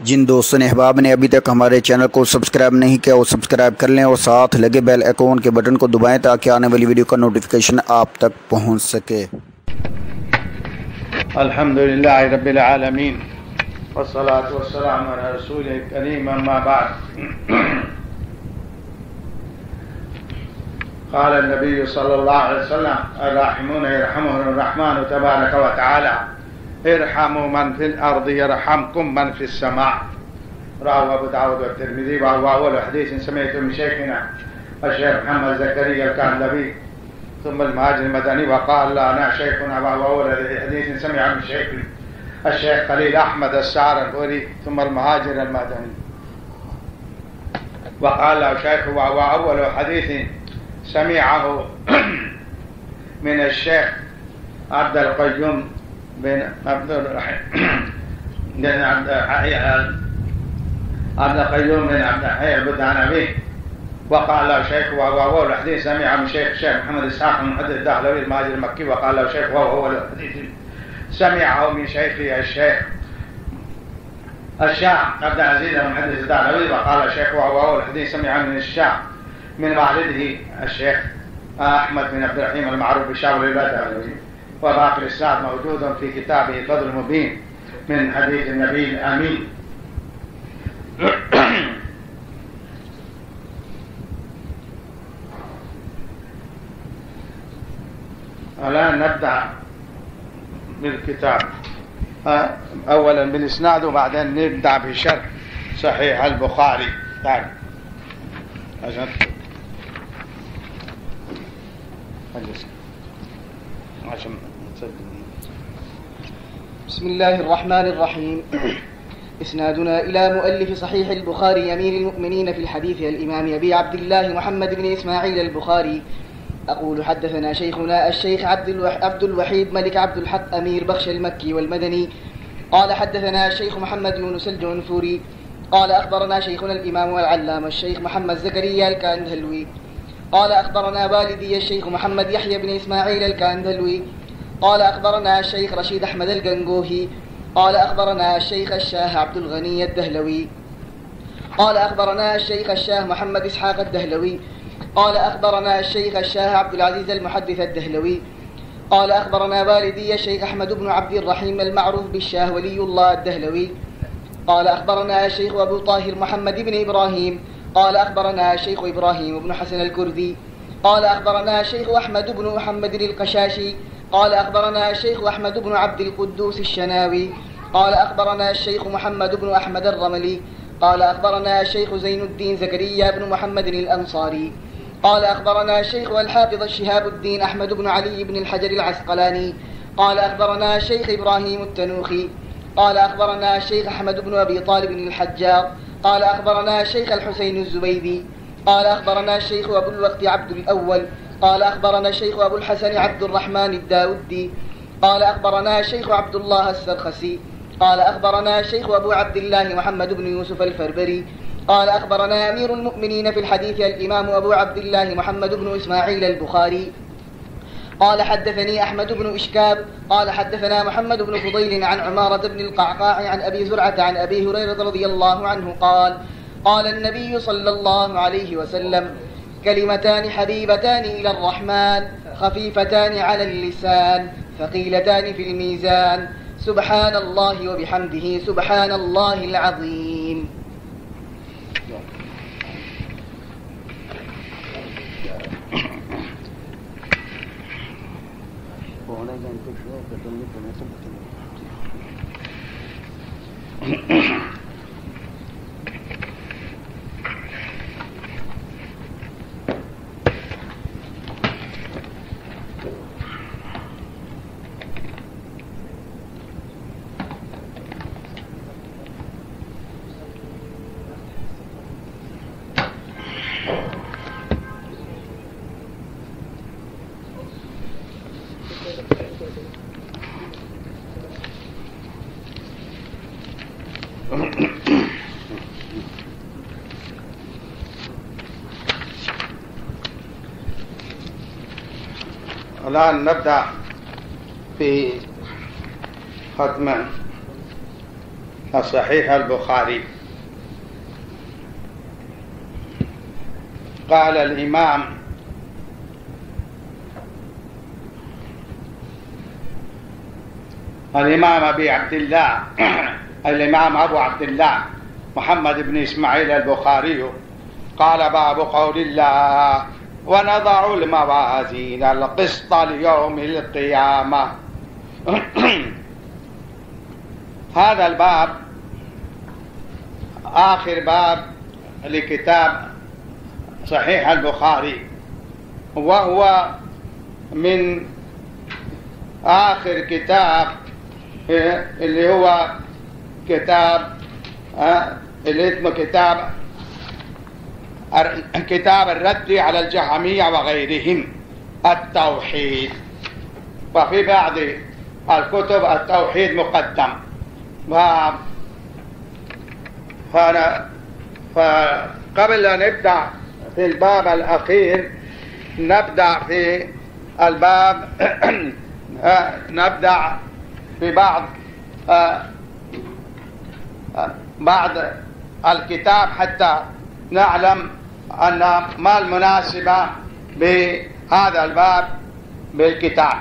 जिन दोस्तों ने अहबाब ने अभी तक हमारे चैनल को सब्सक्राइब नहीं किया वो सब्सक्राइब कर लें और साथ लगे बेल आइकॉन के बटन को दबाएं ताकि आने वाली वीडियो का नोटिफिकेशन आप तक पहुंच सके। अल्हम्दुलिल्लाह रब्बिल आलमीन वस्सलातु वस्सलामु अला रसूलिल करीम अम्मा बाद। क़ाल नबी सल्लल्लाहु अलैहि वसल्लम अर्राहिमून यरहमुहुर रहमान तबारक व तआला इरहमू मन फिल अर्दि यरहमकुम मन फिस समा। रवाहु अबू दाऊद व तिरमिज़ी व हुवा अव्वल हदीस समिअतु मिन शेखिना अश-शेख मोहम्मद ज़करिया अल-कहलवी सुम्मा अल-मुहाजिर अल-मदनी व क़ाल लना शेखुना व हुवा अव्वल हदीस समिअ मिन शेखी अश-शेख खलील अहमद अस्सारफ़ूरी सुम्मा अल-मुहाजिर अल-मदनी व क़ाल शेख व हुवा अव्वल हदीस समिअहु मिन अश-शेख अब्दुल क़य्यूम बिन अब्दुल क़य्यूम बिन अब्दुल हय्य अल-बुदानवी वक़ाल शेख वहुवा हदीस समिअ मिन शेख मोहम्मद इसहाक़ मुहद्दिस दहलवी al-मुहाजिर मक्की वक़ाल शेख वहुवा हदीस समिअहु मिन शेखी अश-शेख अश-शाह अब्दुल अज़ीज़ मुहद्दिस दहलवी वक़ाल शेख वहुवा हदीस समिअ मिन अश-शाह min वालिदिhi अश-शेख अहमद बिन अब्दुल रहीम al-मअरूफ बिशाह al-दहलवी وباقي الإسناد موجود في كتابه فضل المبين من حديث النبي الأمين. الآن نبدأ بالكتاب أولا بالإسناد وبعدين نبدأ بشرح صحيح البخاري. تعال عشان بسم الله الرحمن الرحيم. إسنادنا إلى مؤلف صحيح البخاري أمير المؤمنين في الحديث الإمام أبي عبد الله محمد بن إسماعيل البخاري. أقول حدثنا شيخنا الشيخ عبد الوحيد ملك عبد الحق أمير بخش المكي والمدني قال حدثنا الشيخ محمد يونس الجعنفوري قال أخبرنا شيخنا الإمام والعلامة الشيخ محمد زكريا الكاندهلوي قال أخبرنا والدي الشيخ محمد يحيى بن إسماعيل الكاندهلوي قال أخبرنا الشيخ رشيد أحمد القنقوهي قال أخبرنا الشيخ الشاه عبد الغني الدهلوي قال أخبرنا الشيخ الشاه محمد إسحاق الدهلوي قال أخبرنا الشيخ الشاه عبد العزيز المحدث الدهلوي قال أخبرنا والدي الشيخ أحمد بن عبد الرحيم المعروف بالشاه ولي الله الدهلوي قال أخبرنا الشيخ أبو طاهر محمد بن إبراهيم قال أخبرنا الشيخ إبراهيم بن حسن الكردي قال أخبرنا الشيخ أحمد بن محمد القشاشي قال أخبرنا الشيخ أحمد بن عبد القدوس الشناوي قال أخبرنا الشيخ محمد بن أحمد الرملي قال أخبرنا الشيخ زين الدين زكريا بن محمد الأنصاري قال أخبرنا الشيخ الحافظ الشهاب الدين أحمد بن علي بن الحجر العسقلاني قال أخبرنا الشيخ إبراهيم التنوخي قال أخبرنا الشيخ أحمد بن أبي طالب الحجار قال أخبرنا الشيخ الحسين الزبيدي قال أخبرنا الشيخ أبو الوقت عبد الأول قال أخبرنا الشيخ أبو الحسن عبد الرحمن الداودي قال أخبرنا الشيخ عبد الله السرخسي قال أخبرنا الشيخ أبو عبد الله محمد بن يوسف الفربري قال أخبرنا أمير المؤمنين في الحديث الإمام أبو عبد الله محمد بن إسماعيل البخاري قال حدثني أحمد بن إشكاب قال حدثنا محمد بن فضيل عن عمارة بن القعقاع عن أبي زرعة عن أبي هريرة رضي الله عنه قال قال النبي صلى الله عليه وسلم كلمتان حبيبتان إلى الرحمن خفيفتان على اللسان ثقيلتان في الميزان سبحان الله وبحمده سبحان الله العظيم. الآن نبدأ في ختم صحيح البخاري. قال الإمام أبي عبد الله الإمام أبو عبد الله محمد بن إسماعيل البخاري قال: باب قول الله: ونضع الموازين القسط ليوم القيامة. هذا الباب آخر باب لكتاب صحيح البخاري، وهو من آخر كتاب اللي هو كتاب اللي اسمه كتاب الرد على الجهمية وغيرهم، التوحيد. وفي بعض الكتب التوحيد مقدم. فقبل أن نبدأ في الباب الأخير نبدأ في الباب نبدأ في بعض الكتاب حتى نعلم أن ما المناسبة بهذا الباب بالكتاب.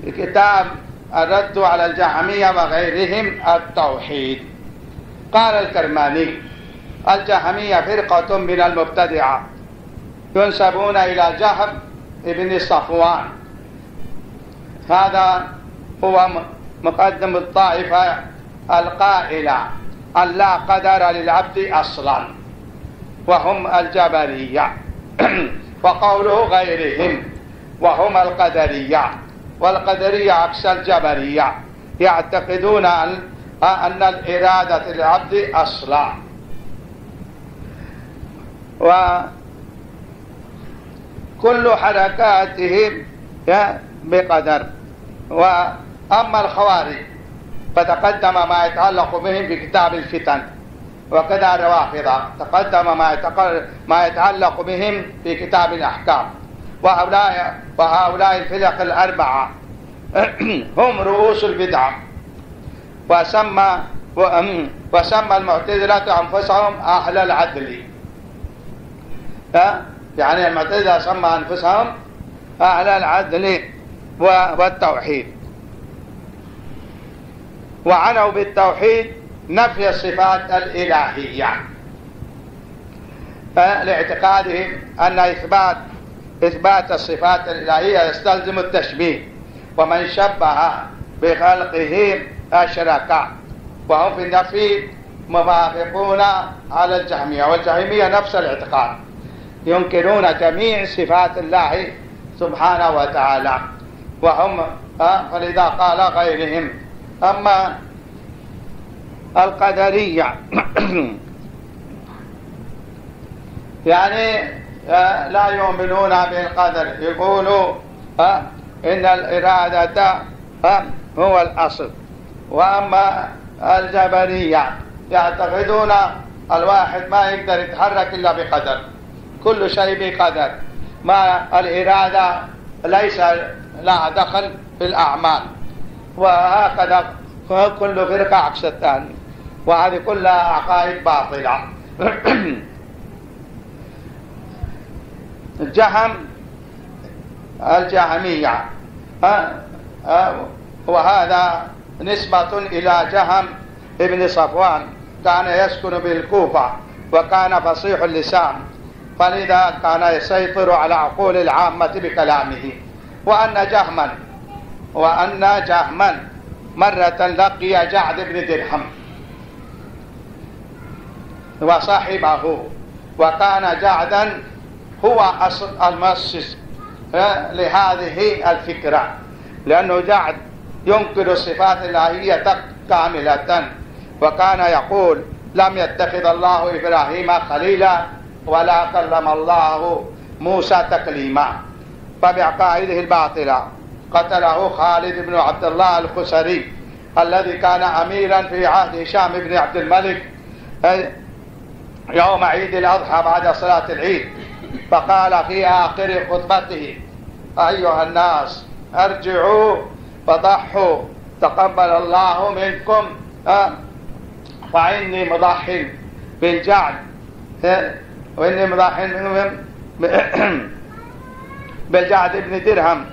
الكتاب الرد على الجهمية وغيرهم، التوحيد. قال الكرماني: الجهمية فرقة من المبتدعة ينسبون إلى جهم ابن صفوان. هذا هو مقدم الطائفة القائلة أن لا قدر للعبد أصلا، وهم الجبرية. وقوله غيرهم وهم القدرية، والقدرية عكس الجبرية، يعتقدون أن الإرادة للعبد أصلا، وكل حركاتهم بقدر. وأما الخوارج فتقدم ما يتعلق بهم في كتاب الفتن، وكذا الروافضة تقدم ما يتعلق بهم في كتاب الأحكام. وهؤلاء الفرق الأربعة هم رؤوس البدعة. وسمى المعتزلة أنفسهم أهل العدل، يعني المعتزلة سمى أنفسهم أهل العدل والتوحيد، وعنوا بالتوحيد نفي الصفات الإلهية، لاعتقادهم أن إثبات الصفات الإلهية يستلزم التشبيه، ومن شبه بخلقه أشرك. وهم في النفي موافقون على الجهمية، والجهمية نفس الاعتقاد، ينكرون جميع صفات الله سبحانه وتعالى. وهم فلذا قال غيرهم. أما القدرية يعني لا يؤمنون بالقدر، يقولوا إن الإرادة هو الأصل. وأما الجبرية يعتقدون الواحد ما يقدر يتحرك إلا بقدر، كل شيء بقدر، ما الإرادة ليس لها دخل في الأعمال. وهكذا كل فرقة عكس الثاني، وهذه كلها عقائد باطلة. الجهمية وهذا نسبة إلى جهم ابن صفوان، كان يسكن بالكوفة وكان فصيح اللسان، فلذا كان يسيطر على عقول العامة بكلامه. وأن جهما مرة لقي جعد بن درهم وصاحبه، وكان جعدا هو المؤسس لهذه الفكرة، لأنه جعد ينكر الصفات الإلهية كاملة، وكان يقول: لم يتخذ الله إبراهيم خليلا ولا كلم الله موسى تكليما. فبعقائده الباطلة قتله خالد بن عبد الله الخسري الذي كان أميرا في عهد هشام بن عبد الملك يوم عيد الأضحى بعد صلاة العيد، فقال في آخر خطبته: أيها الناس ارجعوا فضحوا تقبل الله منكم فإني مضحٍ بالجعد وإني مضحٍ بالجعد بن درهم،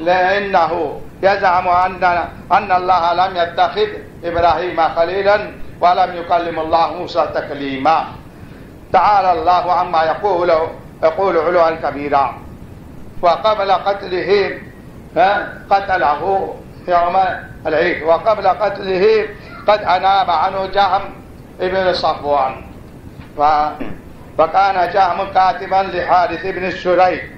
لأنه يزعم أن الله لم يتخذ إبراهيم خليلا ولم يكلم الله موسى تكليما. تعالى الله عما يقول علوا كبيرا. وقبل قتله قتله يوم العيد، وقبل قتله قد أناب عنه جهم ابن صفوان، فكان جهم كاتبا لحارث بن الشريك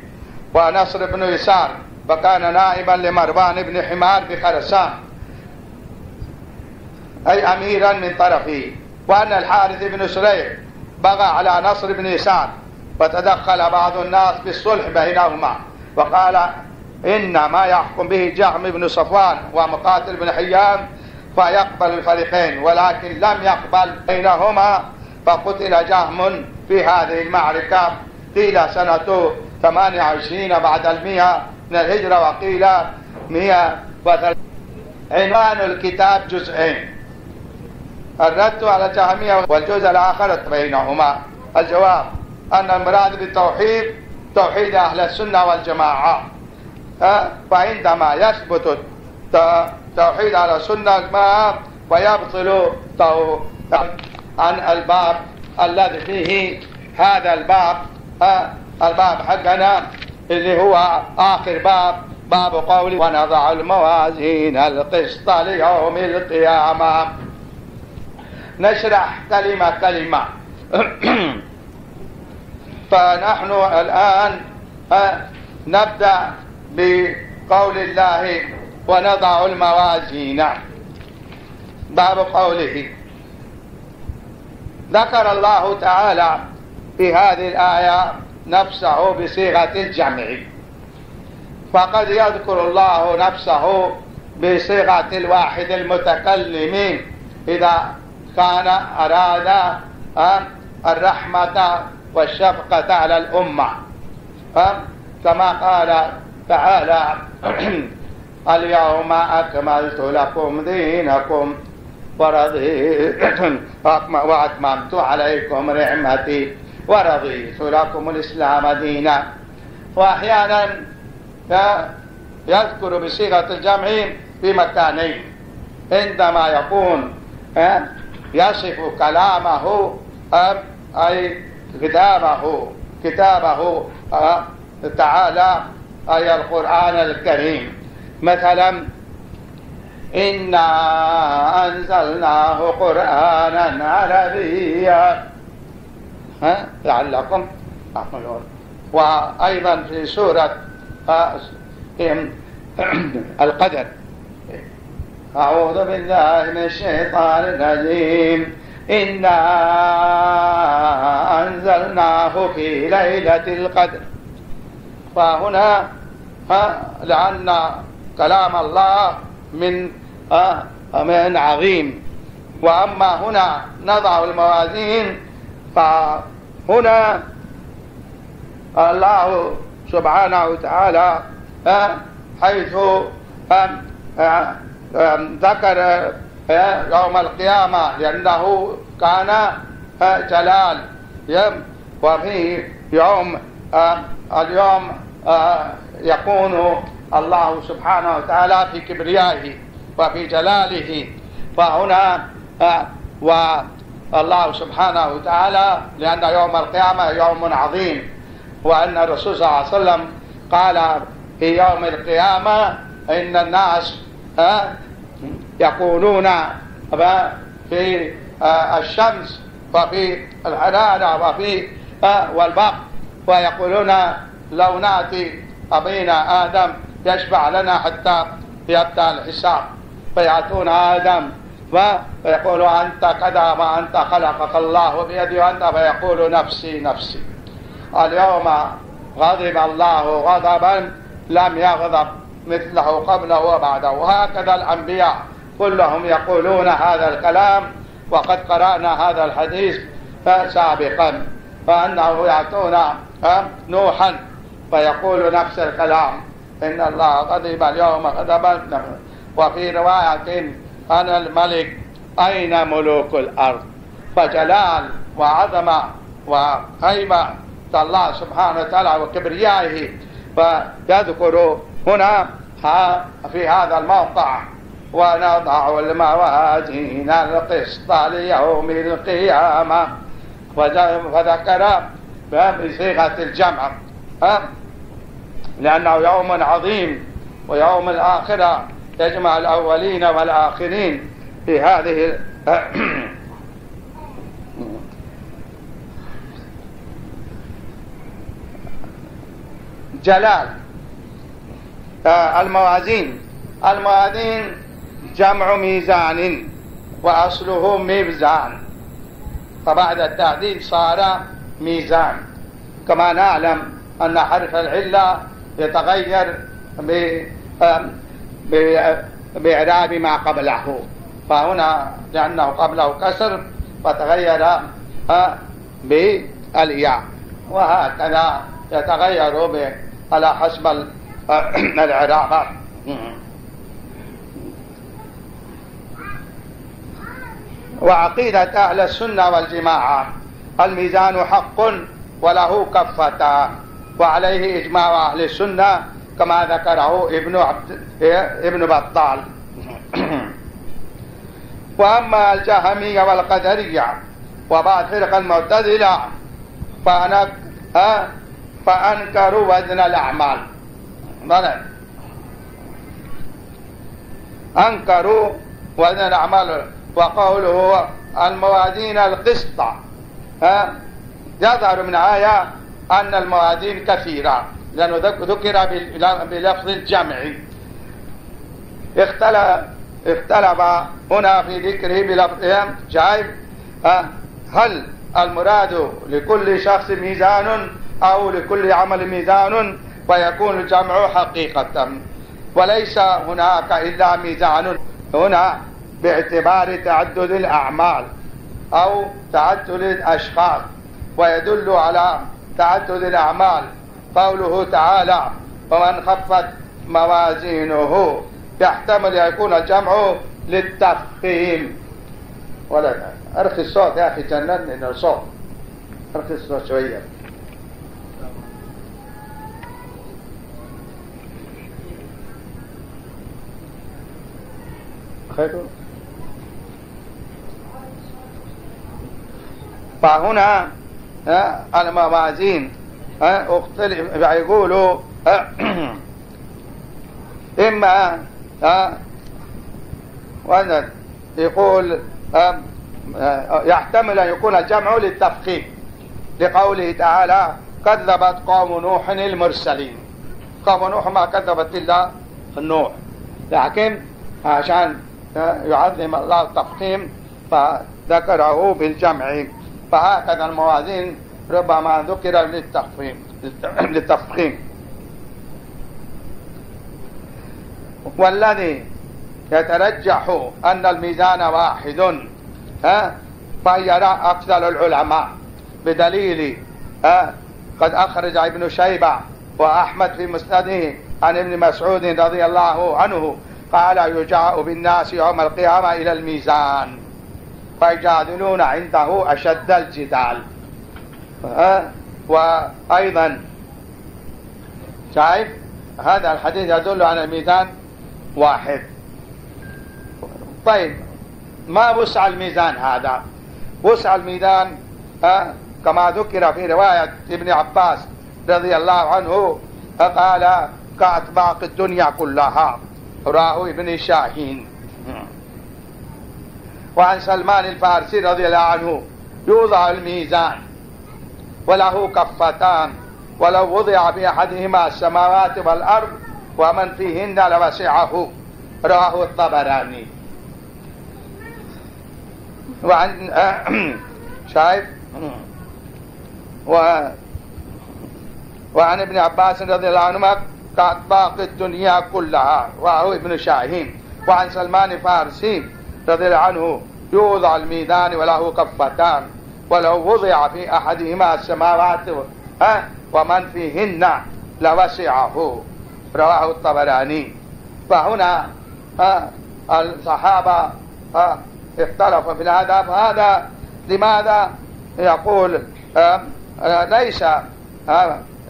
ونصر بن يسار، فكان نائبا لمروان بن حمار بخرسان أي أميرا من طرفه. وأن الحارث بن شريك بغى على نصر بن يسار، فتدخل بعض الناس بالصلح بينهما وقال إن ما يحكم به جهم بن صفوان ومقاتل بن حيان فيقبل الفريقين، ولكن لم يقبل بينهما، فقتل جهم في هذه المعركة. قيل سنة 28 بعد 100 من الهجرة، وقيل 103. عنوان الكتاب جزئين: الرد على الجهمية، والجزء الآخر بينهما. الجواب أن المراد بالتوحيد توحيد أهل السنة والجماعة، فعندما يثبت توحيد على السنة والجماعة ويبطل عن الباب الذي فيه هذا الباب حقنا اللي هو آخر باب قول ونضع الموازين القسط ليوم القيامة. نشرح كلمة فنحن الآن نبدأ بقول الله ونضع الموازين. باب قوله: ذكر الله تعالى في هذه الآية نفسه بصيغة الجمع، فقد يذكر الله نفسه بصيغة الواحد المتكلم إذا كان أراد الرحمة والشفقة على الأمة، كما قال تعالى: اليوم أكملت لكم دينكم وأتممت عليكم نعمتي ورضيت لكم الإسلام دينا. وأحيانا يذكر بصيغة الجمع في مكانين: عندما يكون يصف كلامه أي كتابه تعالى أي القرآن الكريم، مثلا: إنا أنزلناه قرآنا عربيا لعلكم تعقلون. وأيضا في سورة القدر: أعوذ بالله من الشيطان الرجيم، إنا أنزلناه في ليلة القدر. فهنا لأن كلام الله من عظيم. وأما هنا نضع الموازين، فهنا الله سبحانه وتعالى حيث ذكر يوم القيامة لأنه كان جلال، وفي اليوم يكون الله سبحانه وتعالى في كبريائه وفي جلاله. فهنا والله سبحانه وتعالى لأن يوم القيامة يوم عظيم، وأن الرسول صلى الله عليه وسلم قال في يوم القيامة إن الناس يقولون في الشمس وفي الحرارة وفي والبرق، ويقولون لو نأتي أبينا آدم يشفع لنا حتى يبدأ الحساب، فيأتون آدم ويقول أنت كذا وأنت خلقك الله بيده وأنت، فيقول نفسي نفسي. اليوم غضب الله غضبا لم يغضب مثله قبله وبعده. وهكذا الأنبياء كلهم يقولون هذا الكلام، وقد قرأنا هذا الحديث سابقا، فأنه يأتون نوحا فيقول نفس الكلام: إن الله غضب اليوم غضبا. وفي رواية أن الملك أين ملوك الأرض؟ فجلال وعظمة وهيبة الله سبحانه وتعالى وكبريائه، فيذكر هنا في هذا الموقع: ونضع الموازين القسط ليوم القيامة، وذكر بصيغة الجمع لأنه يوم عظيم، ويوم الآخرة يجمع الأولين والآخرين في هذه جلال. الموازين جمع ميزان وأصله ميزان، فبعد التعديل صار ميزان، كما نعلم أن حرف العلة يتغير بإعراب ما قبله، فهنا لأنه قبله كسر فتغير بالياء، وهكذا يتغير على حسب الإعراب. وعقيدة أهل السنة والجماعة: الميزان حق وله كفتان، وعليه إجماع أهل السنة كما ذكره ابن بطال. وأما الجهمية والقدرية وبعض فرق المعتزلة فأنكروا وزن الأعمال، أنكروا وزن الأعمال، وقوله الموازين القسط يظهر من آية أن الموازين كثيرة، لأنه ذكر بلفظ الجمع. اختلف هنا في ذكره بلفظهم. شايف؟ هل المراد لكل شخص ميزان أو لكل عمل ميزان، ويكون الجمع حقيقة، وليس هناك إلا ميزان هنا باعتبار تعدد الأعمال أو تعدد الأشخاص، ويدل على تعدد الأعمال قوله تعالى: ومن خفت موازينه، يحتمل أن يكون الجمع للتفخيم. ولا أرخي الصوت يا أخي، جنني الصوت، أرخي الصوت شوية. خير. فهنا الموازين اختلف، يقولوا إما يقول يحتمل أن يكون الجمع للتفخيم، لقوله تعالى: كذبت قوم نوح المرسلين. قوم نوح ما كذبت إلا النوح، لكن عشان يعظم الله التفخيم فذكره بالجمع. فهكذا الموازين ربما ذكر للتفخيم. والذي يترجح أن الميزان واحد فيرى أكثر العلماء، بدليل قد أخرج ابن شيبة وأحمد في مسنده عن ابن مسعود رضي الله عنه قال: يجاء بالناس يوم القيامة إلى الميزان فيجادلون عنده أشد الجدال. وأيضا شايف هذا الحديث يدل على الميزان واحد. طيب، ما وسع الميزان هذا؟ وسع الميزان كما ذكر في رواية ابن عباس رضي الله عنه قال: كأطباق الدنيا كلها، رواه ابن شاهين. وعن سلمان الفارسي رضي الله عنه: يوضع الميزان وله كفتان، ولو وضع في أحدهما السماوات والأرض ومن فيهن لوسعه، رواه الطبراني. وعن شايف وعن ابن عباس رضي الله عنهما: كأطباق الدنيا كلها، وهو ابن شاهين. وعن سلمان الفارسي رضي الله عنه: يوضع الميزان وله كفتان، ولو وضع في أحدهما السماوات ومن فيهن لوسعه، رواه الطبراني. فهنا الصحابة اختلفوا في الآداب. هذا لماذا يقول ليس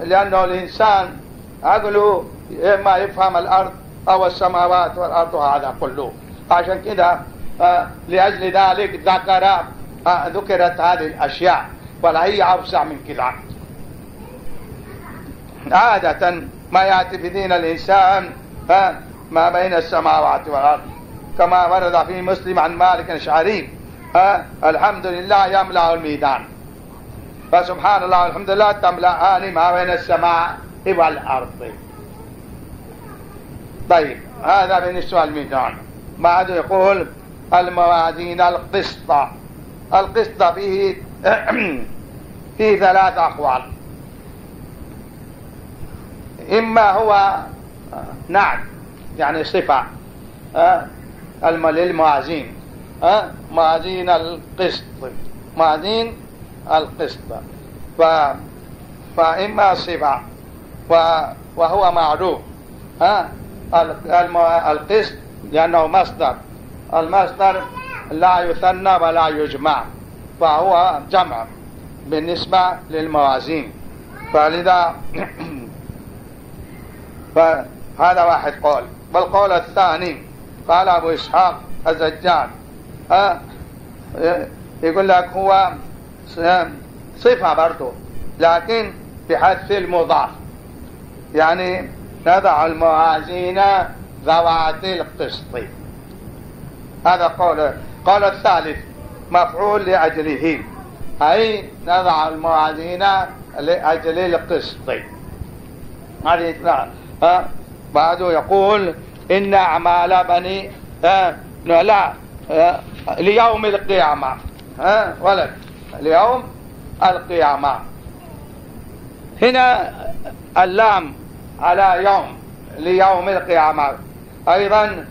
لأنه الإنسان عقله إما يفهم الأرض أو السماوات والأرض هذا كله، عشان كده لأجل ذلك ذكرت هذه الأشياء، ولا هي أوسع من كده. عادة ما يأتي في دين الإنسان ما بين السماوات والأرض، كما ورد في مسلم عن مالك الأشعري الحمد لله يملأ الميدان، فسبحان الله والحمد لله تملأان ما بين السماء والأرض. طيب هذا بالنسبة للميزان. بعد يقول الموازين القسط. القسط فيه فيه ثلاث أقوال، إما هو نعت يعني صفة للموازين، موازين القسط، موازين القسط، فإما صفة وهو معروف القسط لأنه مصدر، المصدر لا يثنى ولا يجمع، فهو جمع بالنسبة للموازين، فلذا فهذا واحد قول. والقول الثاني قال أبو إسحاق الزجاج يقول لك هو صفة برضو لكن بحذف المضاف، يعني نضع الموازين ذوات القسط. هذا قول الثالث مفعول لأجله، أي نضع الموازين لأجل القسط. بعده يقول إن أعمال بني لا ليوم القيامة ولد ليوم القيامة. هنا اللام على يوم ليوم القيامة أيضا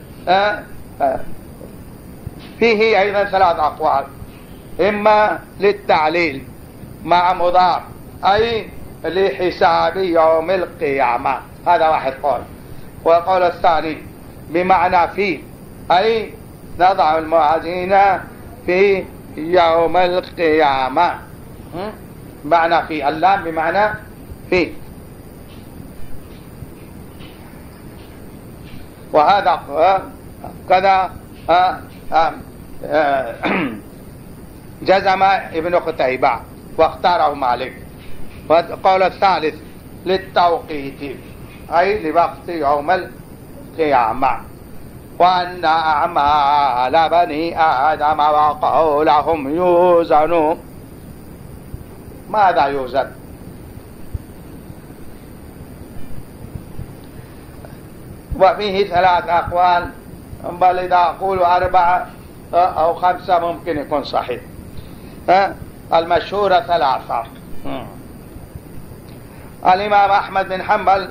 فيه أيضا ثلاث أقوال، إما للتعليل مع مضاف أي لحساب يوم القيامة، هذا واحد قول. والقول الثاني بمعنى فيه أي نضع الموازين في يوم القيامة، معنى فيه، اللام بمعنى فيه. وهذا كذا جزم ابن قتيبة واختاره مالك. والقول الثالث للتوقيت أي لوقت يوم القيامة. وأن أعمال بني آدم وقولهم يوزن. ماذا يوزن؟ وفيه ثلاث أقوال، بل إذا أقول 4 أو 5 ممكن يكون صحيح. المشهورة 3. الإمام أحمد بن حنبل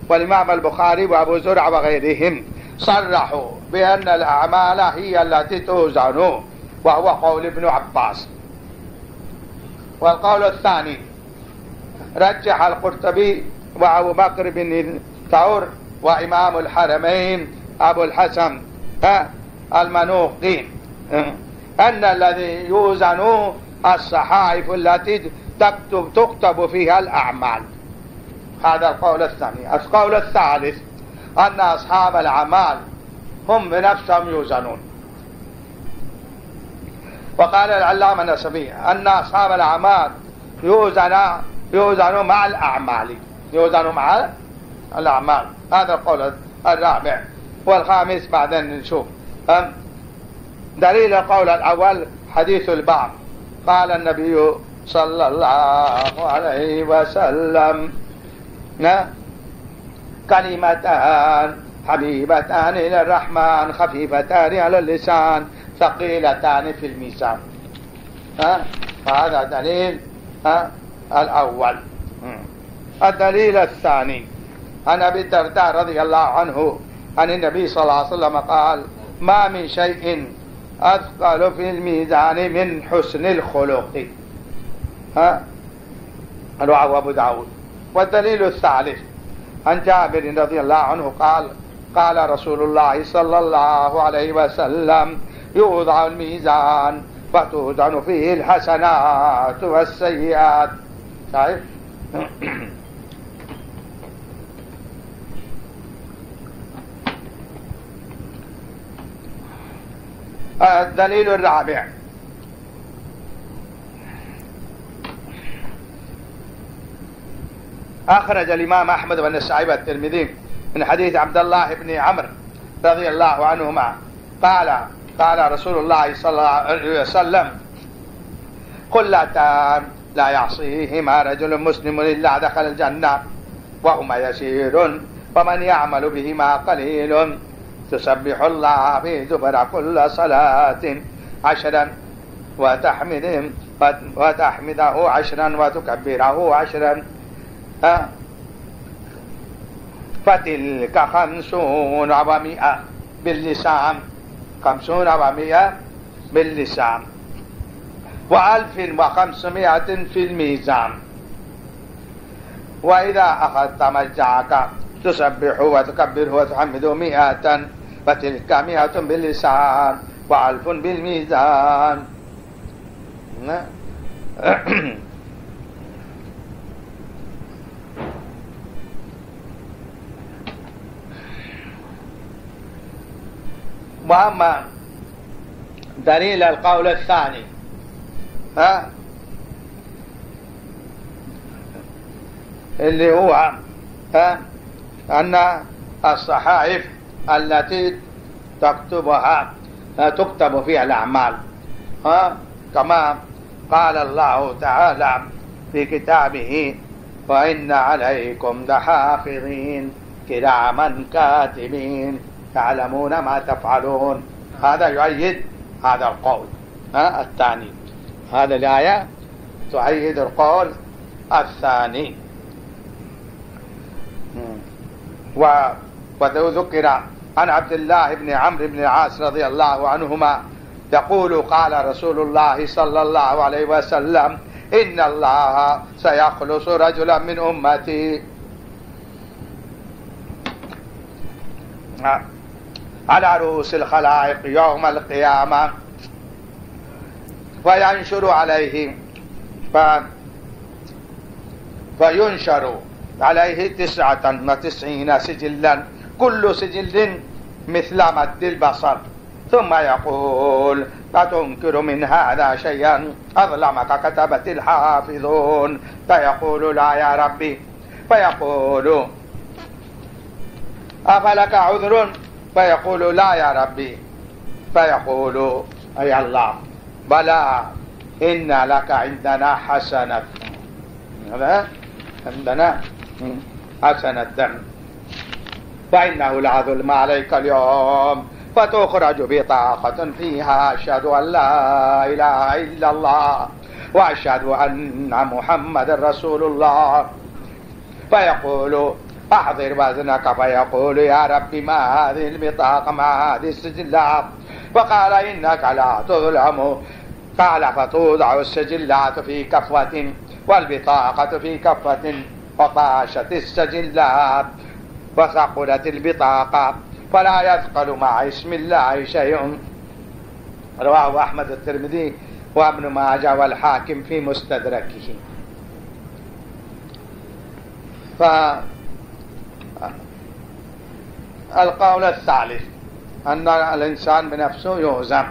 والإمام البخاري وأبو زرع وغيرهم صرحوا بأن الأعمال هي التي توزن، وهو قول ابن عباس. والقول الثاني رجح القرطبي وأبو بكر بن ثور وإمام الحرمين أبو الحسن المنوقي أن الذي يوزن الصحائف التي تكتب فيها الأعمال. هذا القول الثاني. القول الثالث أن أصحاب الأعمال هم بنفسهم يوزنون. وقال العلامة النسبي أن أصحاب الأعمال يوزنوا مع الأعمال، يوزنوا مع الأعمال. هذا القول الرابع. والخامس بعدين نشوف. دليل القول الأول حديث الباب، قال النبي صلى الله عليه وسلم كلمتان حبيبتان إلى الرحمن خفيفتان على اللسان ثقيلتان في الميزان. هذا دليل الأول. الدليل الثاني عن أبي الدرداء رضي الله عنه عن النبي صلى الله عليه وسلم قال ما من شيء أثقل في الميزان من حسن الخلق. رواه أبو داود. والدليل الثالث عن جابر رضي الله عنه قال قال رسول الله صلى الله عليه وسلم يوضع الميزان فتوزن فيه الحسنات والسيئات. شايف؟ الدليل الرابع: أخرج الإمام أحمد والنسائي والترمذي من حديث عبد الله بن عمرو رضي الله عنهما قال رسول الله صلى الله عليه وسلم: قلتان لا يعصيهما رجل مسلم إلا دخل الجنة وهما يسير ومن يعمل بهما قليل تسبح الله في دبر كل صلاة 10 وتحمده 10 وتكبره 10 فتلك 50 و100 باللسان، 50 و100 باللسان، و1500 في الميزان. وإذا أخذت مجعك تسبح وتكبره وتحمده 100 فتلك 100 باللسان و1000 بالميزان. وأما دليل القول الثاني اللي هو أن الصحائف التي تكتب فيها الأعمال كما قال الله تعالى في كتابه: وإن عليكم لحافظين كراما كاتبين يعلمون ما تفعلون. هذا يؤيد هذا القول الثاني. هذا الآية تؤيد القول الثاني. وذكر عن عبد الله بن عمرو بن العاص رضي الله عنهما يقول: قال رسول الله صلى الله عليه وسلم: إن الله سيخلص رجلا من أمتي على رؤوس الخلائق يوم القيامة فينشر عليه فينشر عليه 99 سجلا كل سجل مثل مد البصر، ثم يقول: أتنكر من هذا شيئا أظلمك كتبت الحافظون؟ فيقول: لا يا ربي. فيقول: أفلك عذر؟ فيقول: لا يا ربي. فيقول: أي الله بلى، إن لك عندنا حسنة، عندنا حسنة، فإنه لا ظلم عليك اليوم. فتخرج بطاقة فيها: أشهد أن لا إله إلا الله وأشهد أن محمد رسول الله. فيقول: أحضر وزنك. فيقول: يا رب ما هذه البطاقة، ما هذه السجلات؟ فقال: إنك لا تظلم. قال: فتوضع السجلات في كفة والبطاقة في كفة، فطاشت السجلات وثقلت البطاقة فلا يثقل مع اسم الله شيء. رواه أحمد الترمذي وابن ماجه والحاكم في مستدركه. فالقول الثالث أن الإنسان بنفسه يهزم.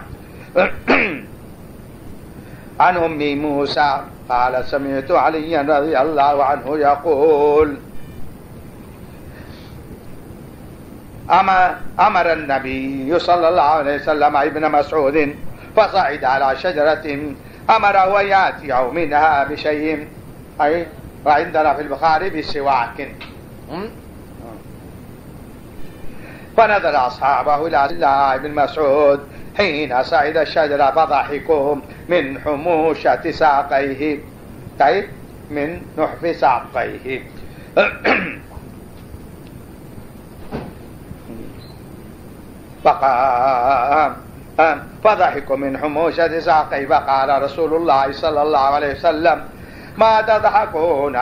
عن أم موسى قال: سمعت عليا رضي الله عنه يقول: أمر النبي صلى الله عليه وسلم ابن مسعود فصعد على شجرة أمره أن يأتيه منها بشيء، أي وعندنا في البخاري بسواك. فنظر أصحابه إلى الله بن مسعود حين صعد الشجرة فضحكوا من حموشة ساقيه، طيب من نحف ساقيه. فضحكوا من حموشة ساقيه. فقال رسول الله صلى الله عليه وسلم: ما تضحكون؟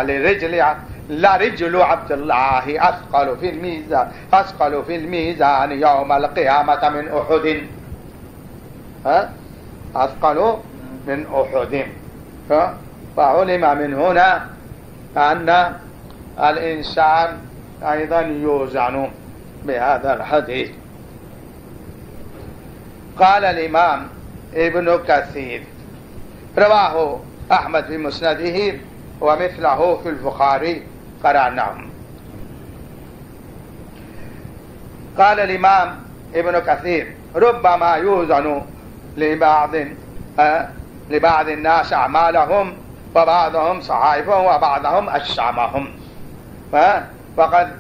لرجل عبد الله أثقل في الميزان يوم القيامة من أحد. أثقل من أحد. فعلم من هنا أن الإنسان أيضا يوزن بهذا الحديث. قال الإمام ابن كثير رواه أحمد في مسنده ومثله في البخاري قرأناه. قال الإمام ابن كثير ربما يوزن لبعض الناس أعمالهم وبعضهم صحائفهم وبعضهم أجسامهم. فقد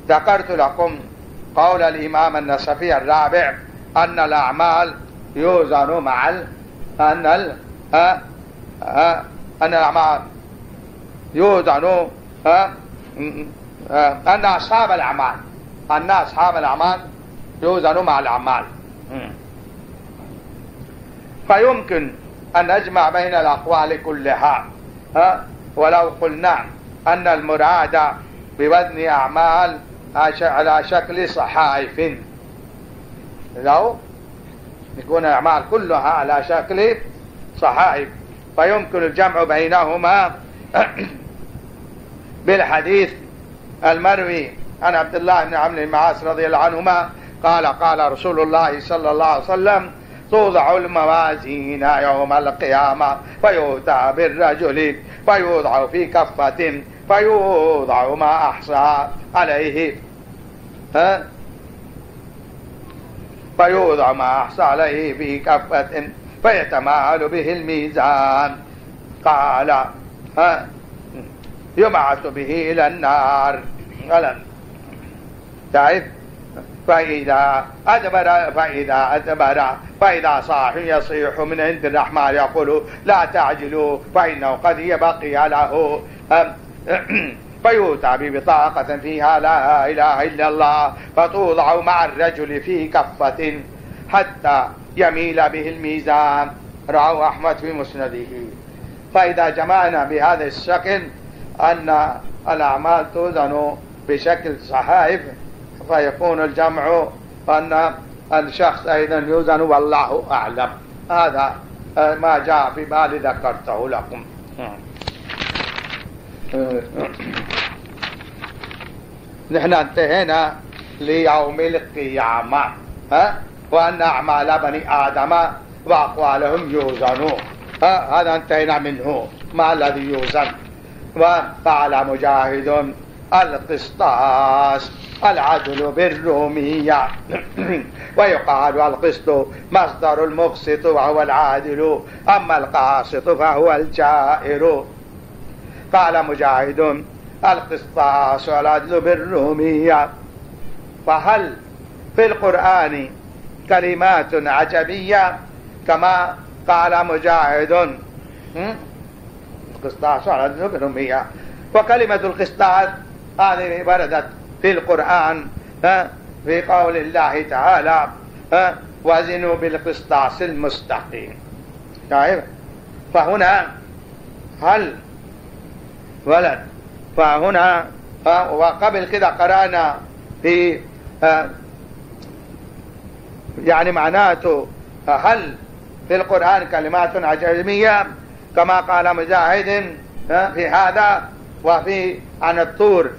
ذكرت لكم قول الإمام النسفي الرابع أن الأعمال يوزن مع أن الأعمال يوزن أن أصحاب الأعمال يوزن مع الأعمال. فيمكن أن نجمع بين الأقوال كلها، ولو قلنا أن المراد بوزن أعمال على شكل صحائف، لو يكون الأعمال كلها على شكل صحائف فيمكن الجمع بينهما بالحديث المروي عن عبد الله بن عمرو بن العاص رضي الله عنهما قال قال رسول الله صلى الله عليه وسلم توضع الموازين يوم القيامة فيؤتى بالرجل فيوضع في كفة فيوضع ما أحصى عليه فيوضع ما أحصى عليه في كفة فيتماهل به الميزان. قال يبعث به إلى النار تعرف فإذا أدبر فإذا صاح يصيح من عند الرحمن يقول لا تعجلوا فإنه قد يبقي له، فيؤتى ببطاقة فيها لا إله إلا الله فتوضع مع الرجل في كفة حتى يميل به الميزان. رواه أحمد في مسنده. فإذا جمعنا بهذا الشكل أن الأعمال توزن بشكل صحائف فيكون الجمع أن الشخص أيضا يوزن والله أعلم. هذا ما جاء في بالي ذكرته لكم. نحن انتهينا ليوم القيامة وأن أعمال بني آدم وأقوالهم يوزنون. هذا انتهينا منه ما الذي يوزن. وقال مجاهد القسطاس العدل بالرومية ويقال القسط مصدر المقسط وهو العادل أما القاسط فهو الجائر. قال مجاهد القسطاس العدل بالرومية. فهل في القرآن كلمات عجبية كما قال مجاهد؟ القسطاس العدل بالرومية. وكلمة القسطاس هذه وردت في القرآن في قول الله تعالى وزنوا بالقسطاس المستقيم. فهنا هل ولد فهنا وقبل كده قرأنا في يعني معناته هل في القرآن كلمات عجمية كما قال مجاهد في هذا. وفي عن الطور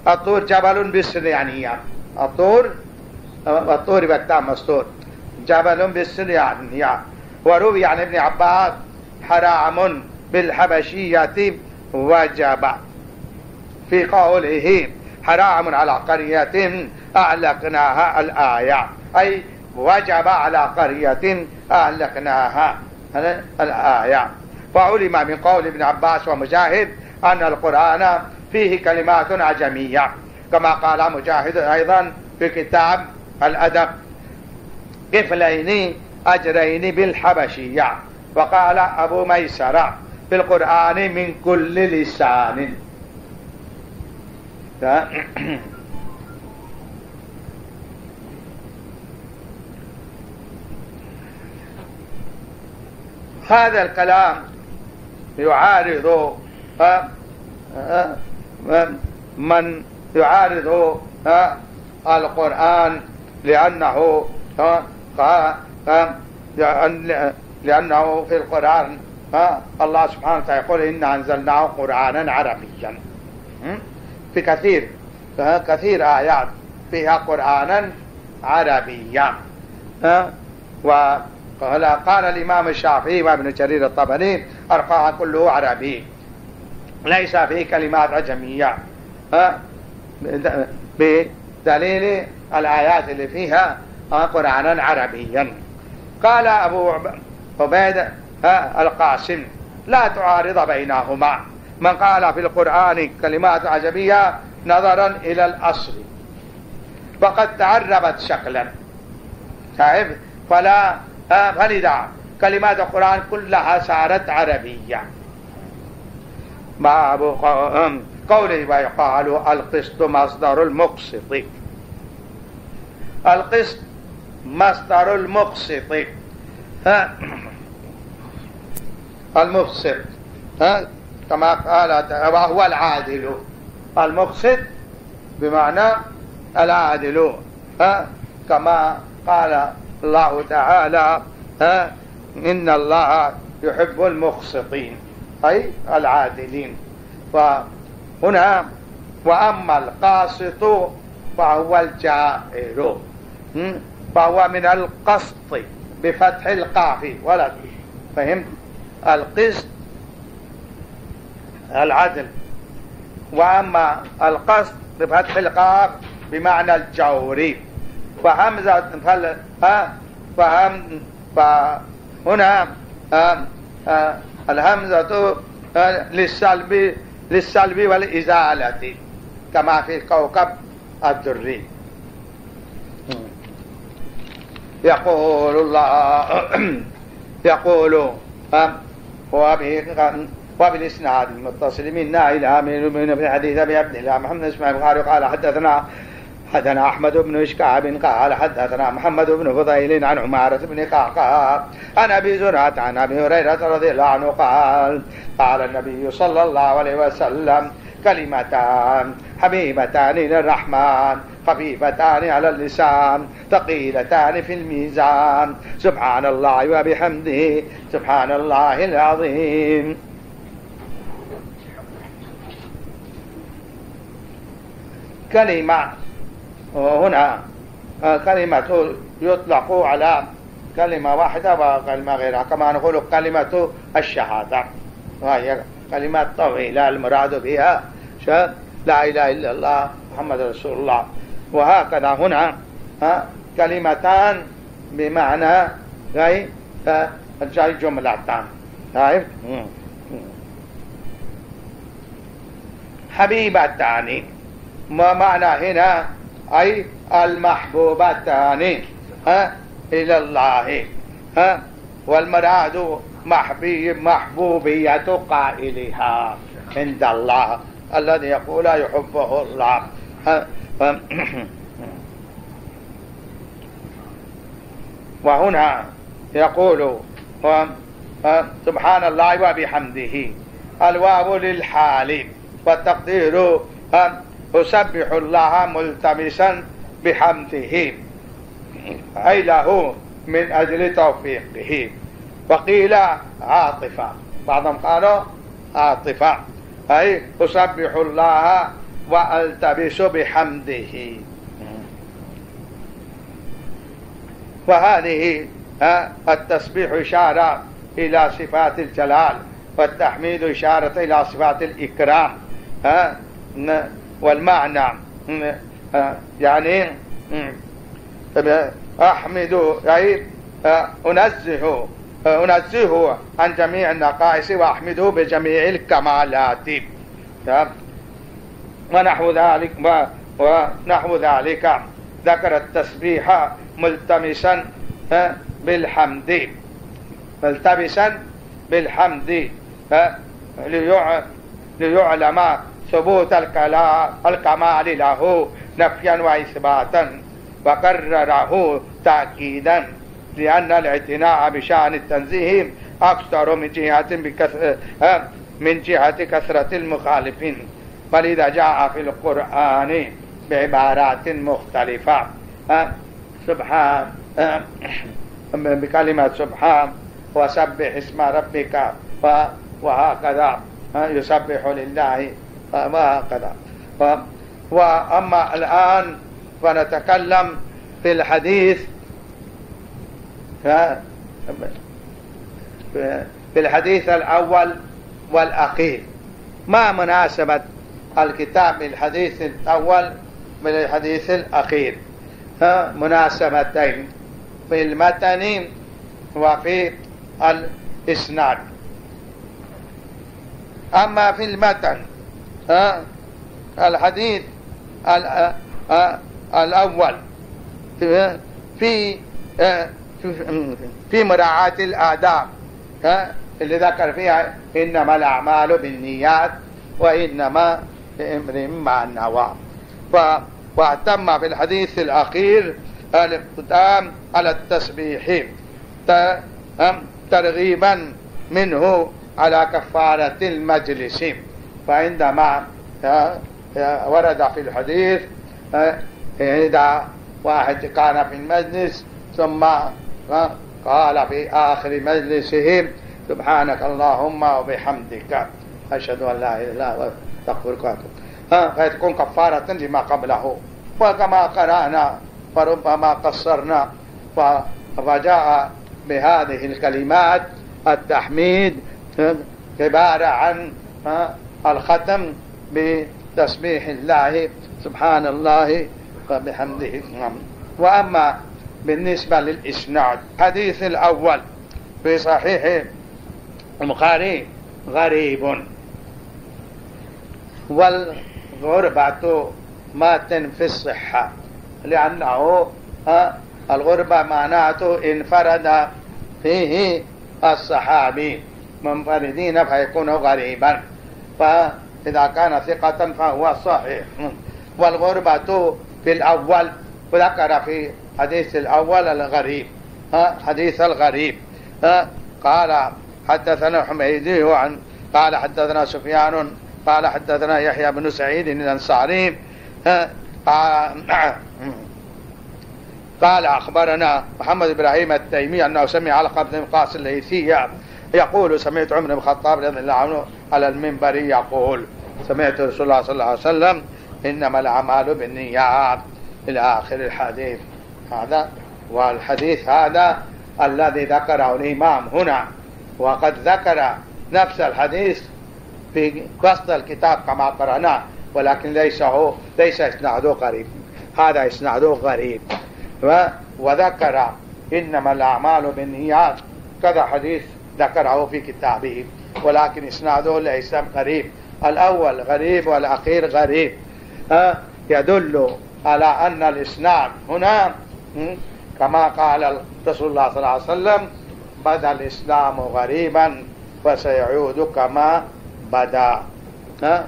الطور جبل بالسريانية الطور بالتام مستور جبل بالسريانية. وروي عن ابن عباس حرام بالحبشية وجب في قوله حرام على قرية أهلكناها الآية أي وجب على قرية أهلكناها الآية. فعلم من قول ابن عباس ومجاهد أن القرآن فيه كلمات عجمية كما قال مجاهد أيضا في كتاب الأدب قفلين أجرين بالحبشية. وقال أبو ميسرة في القرآن من كل لسان. هذا الكلام يعارض من يعارض القرآن لأنه لأنه في القرآن الله سبحانه وتعالى يقول إنا أنزلناه قرآنا عربيا، في كثير آيات فيها قرآنا عربيا. وقال الإمام الشافعي وابن جرير الطبري القرآن كله عربي ليس فيه كلمات عجمية، بدليل الآيات اللي فيها قرآنا عربيا. قال أبو عبيد القاسم لا تعارض بينهما، من قال في القرآن كلمات عجمية نظرا إلى الأصل فقد تعربت شكلا، فلذا كلمات القرآن كلها صارت عربية. مع قوله ويقال القسط مصدر المقسط، القسط مصدر المقسط المقسط كما قال وهو العادل، المقسط بمعنى العادل، كما قال الله تعالى إن الله يحب المقسطين أي العادلين. وهنا وأما القاسط فهو الجائر، فهو من القسط بفتح القاف ولا فهمت؟ القسط العدل، وأما القسط بفتح القاف بمعنى الجور. فهمزة فهنا الهمزة للسلب والإزالة كما في كوكب الدري. يقول الله يقول وبالإسناد المتصل منا إلى آمين من في حديث أبي عبد الله محمد اسماعيل البخاري قال حدثنا أحمد بن إشكاب قال حدثنا محمد بن فضيل عن عمارة بن قعقاع عن أبي زرعة عن أبي هريرة رضي الله عنه قال النبي صلى الله عليه وسلم كلمتان حبيبتان للرحمن خفيفتان على اللسان ثقيلتان في الميزان سبحان الله وبحمده سبحان الله العظيم. كلمة هنا كلمة يطلق على كلمة واحدة وكلمة غيرها، كما نقول كلمة الشهادة وهي كلمات طويلة المراد بها لا إله إلا الله محمد رسول الله. وهكذا هنا كلمتان بمعنى غير جملتان. حبيبتان ما معنى هنا أي المحبوبتان إلى الله، والمراد محبوبية قائلها عند الله الذي يقول يحبه الله. وهنا يقول سبحان الله وبحمده، الواو للحال والتقدير أسبح الله ملتمسا بحمده أي له من أجل توفيقه. وقيل عاطفة، بعضهم قالوا عاطفة أي أسبح الله وألتبس بحمده. وهذه التسبيح إشارة إلى صفات الجلال، والتحميد إشارة إلى صفات الإكرام. والمعنى يعني أحمد أي أنزه عن جميع النقائص وأحمده بجميع الكمالات ونحو ذلك. ذكر التسبيح ملتمسا بالحمد، ملتمسا بالحمد ليعلم ثبوت الكمال له نفيا وإثباتا، وكرره تأكيدا لأن الاعتناء بشأن التنزيه أكثر من جهة كثرة المخالفين، فلذا جاء في القرآن بعبارات مختلفة. بكلمة سبحان وسبح اسم ربك وهكذا يسبح لله وهكذا. وأما الآن فنتكلم في الحديث الأول والأخير. ما مناسبة الكتاب بالحديث الأول بالحديث الأخير؟ مناسبتين في المتن وفي الإسناد. أما في المتن الحديث الأول في مراعاة الآداب اللي ذكر فيها إنما الأعمال بالنيات وإنما لامرئ ما نوى. واهتم في الحديث الأخير الاقتدام على التسبيح ترغيبا منه على كفارة المجلس. فعندما ورد في الحديث إذا واحد كان في المجلس ثم قال في آخر مجلسه سبحانك اللهم وبحمدك أشهد أن لا إله إلا أنت أستغفرك فتكون كفارة لما قبله. وكما قرأنا وربما قصرنا فجاء بهذه الكلمات التحميد عبارة عن الختم بتسبيح الله سبحان الله وبحمده. وأما بالنسبة للإسناد الحديث الأول في صحيح البخاري غريب، والغربة ما تنفي الصحة، لأنه الغربة معناته انفرد فيه الصحابي منفردين فيكون غريبا، فإذا كان ثقة فهو صحيح. والغربة في الأول وذكر في حديث الأول الغريب حديث الغريب. قال حدثنا حميدي عن قال حدثنا سفيان قال حدثنا يحيى بن سعيد الأنصاري قال أخبرنا محمد إبراهيم التيمي أنه سمع علقمة بن وقاص الليثي يقول سمعت عمر بن الخطاب رضي الله عنه على المنبر يقول سمعت رسول الله صلى الله عليه وسلم إنما الأعمال بالنيات إلى آخر الحديث. هذا والحديث هذا الذي ذكره الإمام هنا، وقد ذكر نفس الحديث في وسط الكتاب كما قرأناه، ولكن ليس إسناده غريب، هذا إسناده غريب. وذكر إنما الأعمال بالنيات كذا حديث ذكره في كتابه، ولكن إسناده ليس غريب. الأول غريب والأخير غريب، يدل على أن الإسناد هنا كما قال رسول الله صلى الله عليه وسلم بدأ الإسلام غريبا وسيعود كما بدأ.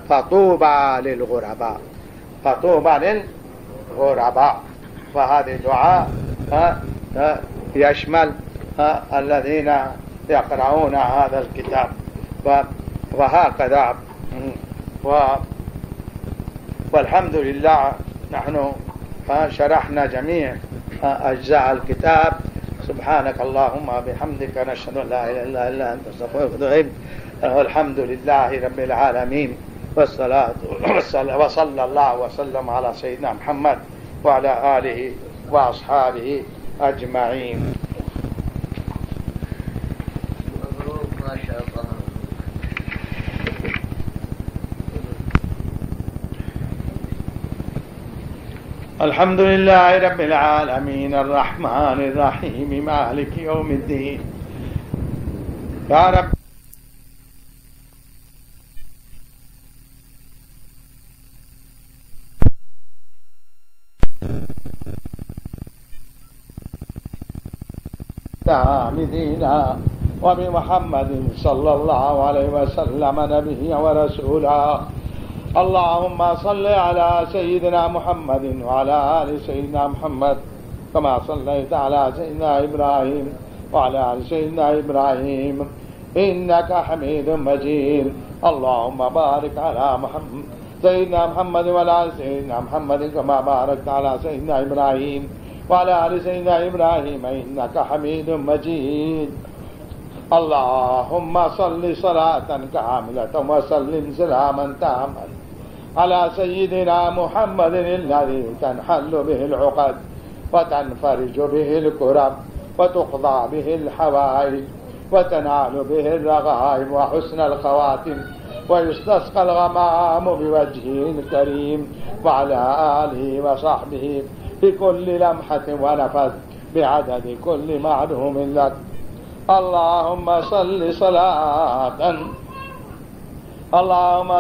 فطوبى للغرباء، فطوبى للغرباء. وهذه دعاء يشمل الذين يقرؤون هذا الكتاب. وهكذا والحمد لله نحن شرحنا جميع أجزاء الكتاب. سبحانك اللهم وبحمدك نشهد أن لا إله إلا أنت نستغفرك ونتوب إليك. والحمد لله رب العالمين وصلى الله وسلم على سيدنا محمد وعلى آله وأصحابه أجمعين. ما شاء الله. الحمد لله رب العالمين الرحمن الرحيم مالك يوم الدين. يا رب حامدنا وبمحمد صلى الله عليه وسلم نبيا ورسولا. اللهم صل على سيدنا محمد وعلى آل سيدنا محمد كما صليت على سيدنا إبراهيم وعلى آل سيدنا إبراهيم إنك حميد مجيد. اللهم بارك على سيدنا محمد وعلى آل سيدنا محمد كما باركت على سيدنا إبراهيم وعلى آل سيدنا إبراهيم إنك حميد مجيد. اللهم صل صلاة كاملة وسلم سلاما تاما على سيدنا محمد الذي تنحل به العقد وتنفرج به الكرب وتقضى به الحوائج وتنال به الرغائب وحسن الخواتم ويستسقى الغمام بوجهه الكريم وعلى آله وصحبه بكل لمحة ونفس بعدد كل معلوم لك. اللهم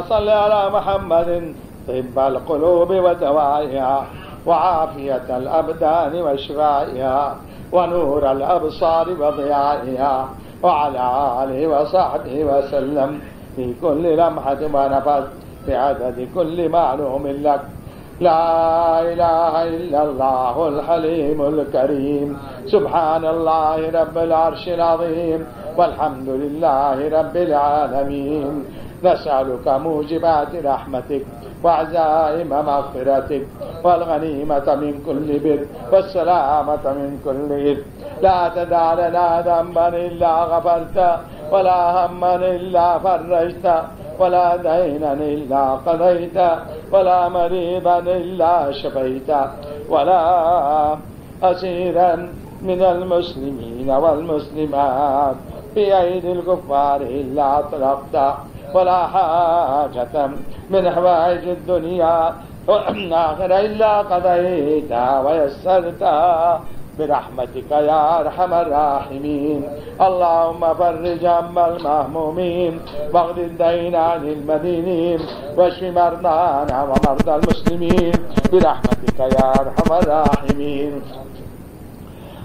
صل على محمد طب القلوب ودوائها وعافية الأبدان وشفائها ونور الأبصار وضيائها وعلى آله وصحبه وسلم في كل لمحة ونفس بعدد كل معلوم لك. لا إله إلا الله الحليم الكريم. سبحان الله رب العرش العظيم والحمد لله رب العالمين. نسألك موجبات رحمتك وعزائم مغفرتك والغنيمة من كل بر والسلامة من كل إثم. لا تدع لنا ذنبا إلا غفرت ولا هما إلا فرجت ولا دينا إلا قضيت ولا مريضا إلا شفيت ولا أسيرا من المسلمين والمسلمات في أيدي الكفار إلا أطلقت ولا حاجة من حوائج الدنيا والآخرة إلا قضيتها ويسرتها برحمتك يا أرحم الراحمين. اللهم فرج هم المهمومين واغفر الدين عن المدينين واشف مرضانا ومرضى المسلمين برحمتك يا أرحم الراحمين.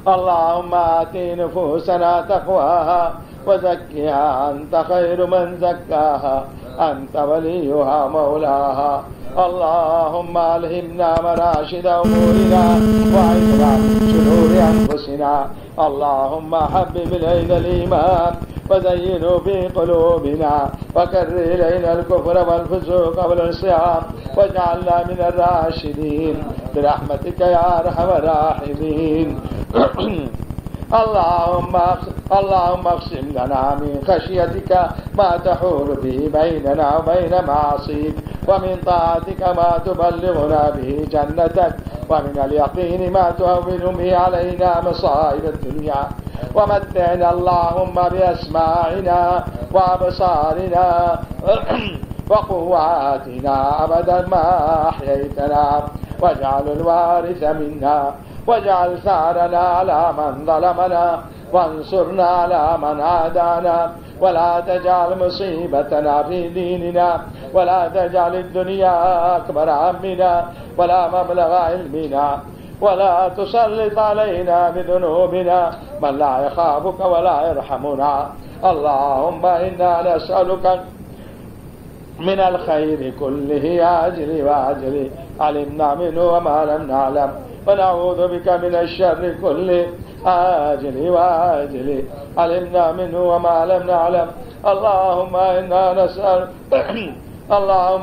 اللهم آت نفوسنا تقواها وزكها أنت خير من زكاها أنت وليها مولاها. اللهم ألهمنا مراشد أمورنا وعظنا من شرور أنفسنا. اللهم حبب إلينا الإيمان وزينه في قلوبنا وكره إلينا الكفر والفسوق والعصيان واجعلنا من الراشدين برحمتك يا أرحم الراحمين. اللهم اقسم لنا من خشيتك ما تحول به بيننا وبين معاصيك ومن طاعتك ما تبلغنا به جنتك ومن اليقين ما تهون به علينا مصائب الدنيا ومتعنا اللهم بأسماعنا وأبصارنا وقواتنا أبدا ما أحييتنا واجعل الوارث منا واجعل ثارنا على من ظلمنا وانصرنا على من عادانا ولا تجعل مصيبتنا في ديننا ولا تجعل الدنيا أكبر همنا ولا مبلغ علمنا ولا تسلط علينا بذنوبنا من لا يخافك ولا يرحمنا. اللهم إنا نسألك من الخير كله عاجل وآجل علمنا منه وما لم نعلم ونعوذ بك من الشر كله عاجل وآجل علمنا منه وما لم نعلم. اللهم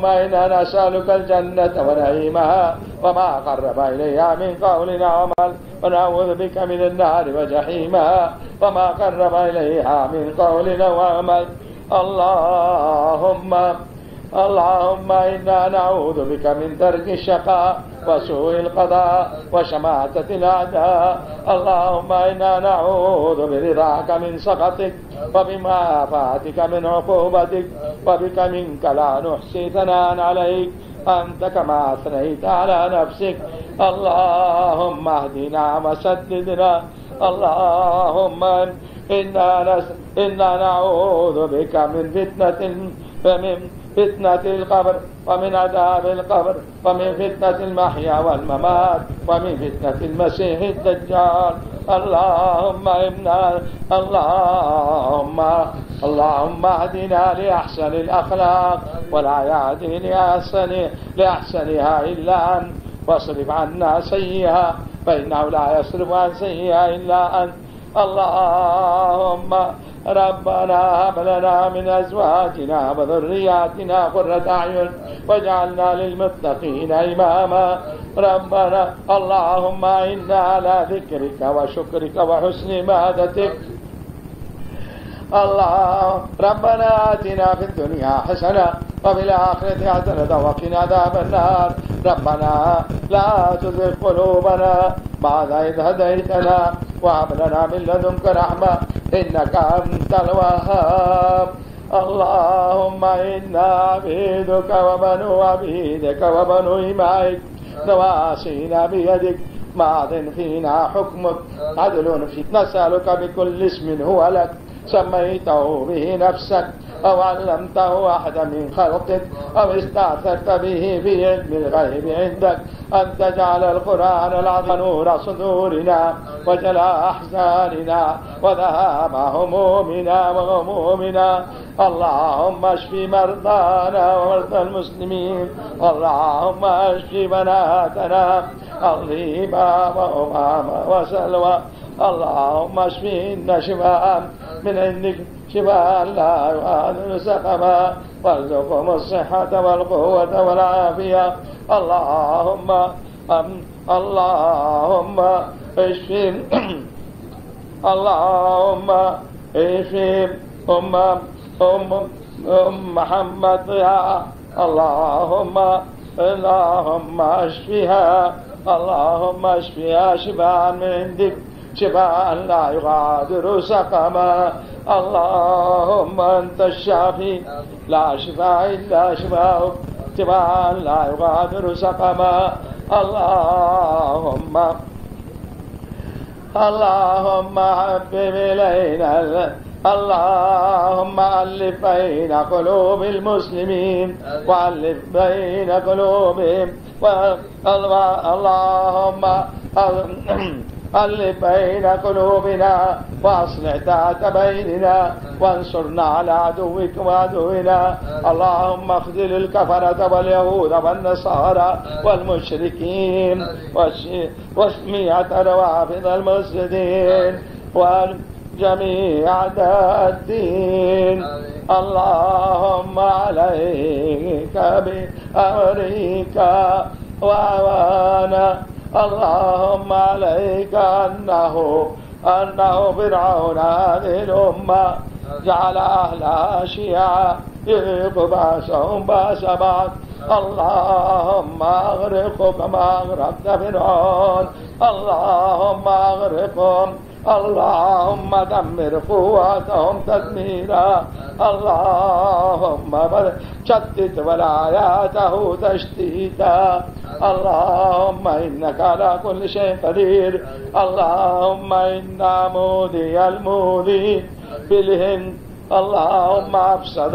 إنا نسألك الجنة ونعيمها وما قرب إليها من قول وعمل ونعوذ بك من النار وجحيمها وما قرب إليها من قول وعمل. اللهم إنا نعوذ بك من ترك الشقاء وسوء القضاء وشماتة الأعداء. اللهم إنا نعوذ برضاك من سخطك وبمعافاتك من عقوبتك وبك منك لا نحصي ثناء عليك أنت كما أثنيت على نفسك. اللهم اهدنا وسددنا. اللهم إنا نعوذ بك من فتنة القبر ومن عذاب القبر ومن فتنة المحيا والممات ومن فتنة المسيح الدجال. اللهم اهدنا لأحسن الأخلاق ولا يهدي لأحسنها إلا أنت واصرف عنا سيئها فإنه لا يصرف عن سيئها إلا أنت. اللهم ربنا هب لنا من أزواجنا وذرياتنا قرة أعين واجعلنا للمتقين إماما. ربنا اللهم إنا على ذكرك وشكرك وحسن عبادتك. الله ربنا آتنا في الدنيا حسنة وفي الآخرة حسنة وقنا عذاب النار. ربنا لا تزغ قلوبنا بعد إذ هديتنا وهب لنا من لدنك رحمة إنك أنت الوهاب. اللهم إنا عبيدك وبنو عبيدك وبنو إمائك نواسينا بيدك ماض فينا حكمك عدل فيك. نسألك بكل اسم هو لك سميته به نفسك أو علمته أحدا من خلقك أو استأثرت به في علم الغيب عندك أن تجعل القرآن العظيم نور صدورنا وجلاء أحزاننا وذهاب همومنا وغمومنا. اللهم اشف مرضانا ومرضى المسلمين. اللهم اشف بناتنا الريبة وأمامة وسلوى. اللهم اشفينا شفاء من عندك شفاء لا يغادر سقما وارزقهم الصحة والقوة والعافية. اللهم اشف اللهم اشف أم محمد يا اللهم اشفها. اللهم اشفها شفاء من عندك شفاء لا يغادر سقما. اللهم أنت الشافي لا شفاء إلا شفاءك شفاء لا يغادر سقما. اللهم حبب إلينا اللهم ألف بين قلوب المسلمين وألف بين قلوبهم. اللهم ألف بين قلوبنا وأصلح ذات بيننا وانصرنا على عدوك وعدونا. اللهم اخذل الكفرة واليهود والنصارى والمشركين وسمية روافض المفسدين وجميع أعداء الدين. اللهم عليك بأمريكا وأعوانا. اللهم عليك أنه فرعون هذه الأمة جعل أهلها شيعا يذيق بأسهم بأس بعض. اللهم أغرقهم كما أغرقت فرعون. اللهم أغرقهم. اللهم دمر قواتهم تدميرا. اللهم شتت ولاياته تشتيتا. اللهم إنك على كل شيء قدير. اللهم إنا مودي المودي بالهند. اللهم أفسد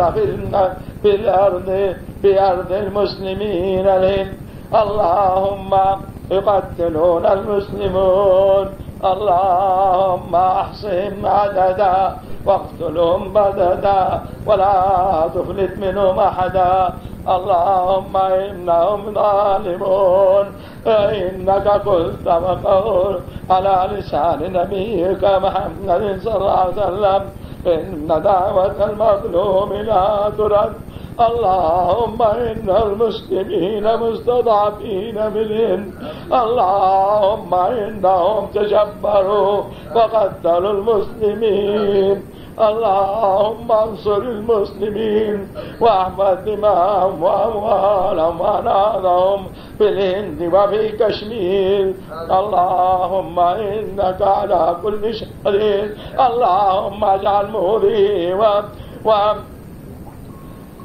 بأرض المسلمين الهند. اللهم يقتلون المسلمون. اللهم احصهم عددا واقتلهم بددا ولا تفلت منهم احدا. اللهم انهم ظالمون. انك قلت وقول على لسان نبيك محمد صلى الله عليه وسلم ان دعوة المظلوم لا ترد. اللهم إن المسلمين مستضعفين بالهند. اللهم إنهم تجبروا وقتلوا المسلمين. اللهم انصر المسلمين واحفظ دماءهم وأموالهم وأناضهم في الهند وفي كشمير. اللهم إنك على كل شيء قدير. اللهم اجعل مهديه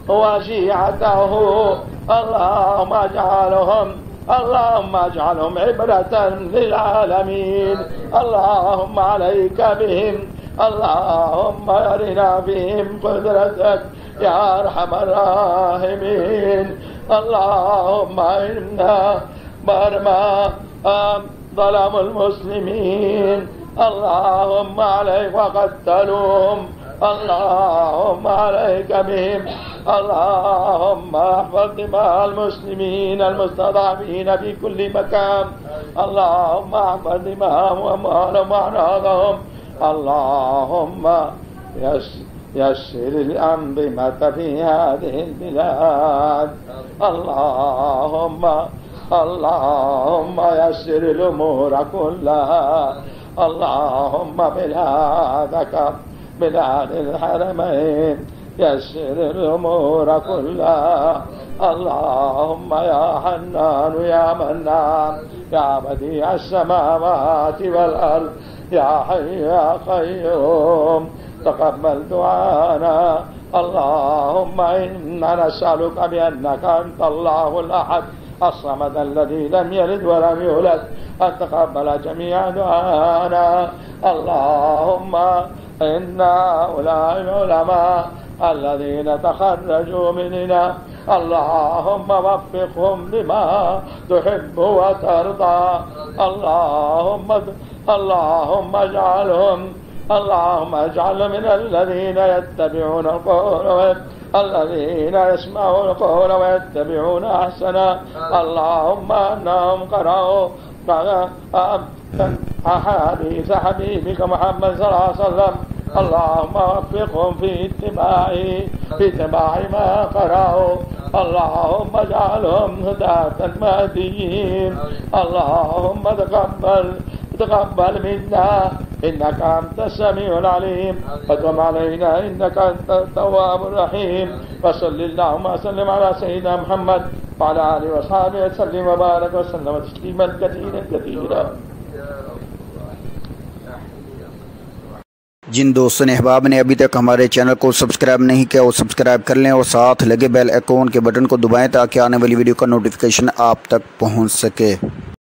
وشيعته اللهم اجعلهم عبرة للعالمين. اللهم عليك بهم. اللهم أرنا بهم قدرتك يا أرحم الراحمين. اللهم إنا برما ظلموا المسلمين. اللهم عليك وقتلوهم. اللهم عليك بهم. اللهم احفظ دماء المسلمين المستضعفين في كل مكان. اللهم احفظ دماءهم وأموالهم وأعراضهم اللهم يسر الأنظمة في هذه البلاد. اللهم يسر الأمور كلها. اللهم بلادك بلاد الحرمين يسر الأمور كلها. اللهم يا حنان يا منان يا بديع السماوات والأرض يا حي يا قيوم تقبل دعانا. اللهم إنا نسألك بأنك أنت الله الأحد الصمد الذي لم يلد ولم يولد أن تقبل جميع دعانا. اللهم إن هؤلاء العلماء الذين تخرجوا مننا اللهم وفقهم لما تحب وترضى. اللهم اجعل من الذين يتبعون القول الذين يسمعون القول ويتبعون أحسنا. اللهم أنهم قرأوا أحاديث حبيبك محمد صلى الله عليه وسلم. اللهم وفقهم في اتباع ما قرأوا. اللهم اجعلهم هداة مهديين. اللهم تقبل منا إنك أنت السميع العليم وتب علينا إنك أنت التواب الرحيم. وصل اللهم وسلم على سيدنا محمد وعلى آله وصحبه وسلم وبارك وسلم تسليما كثيرا. जिन दोस्तों ने अहबाब ने अभी तक हमारे चैनल को सब्सक्राइब नहीं किया वो सब्सक्राइब कर लें और साथ लगे बेल आइकॉन के बटन को दबाएं ताकि आने वाली वीडियो का नोटिफिकेशन आप तक पहुंच सके।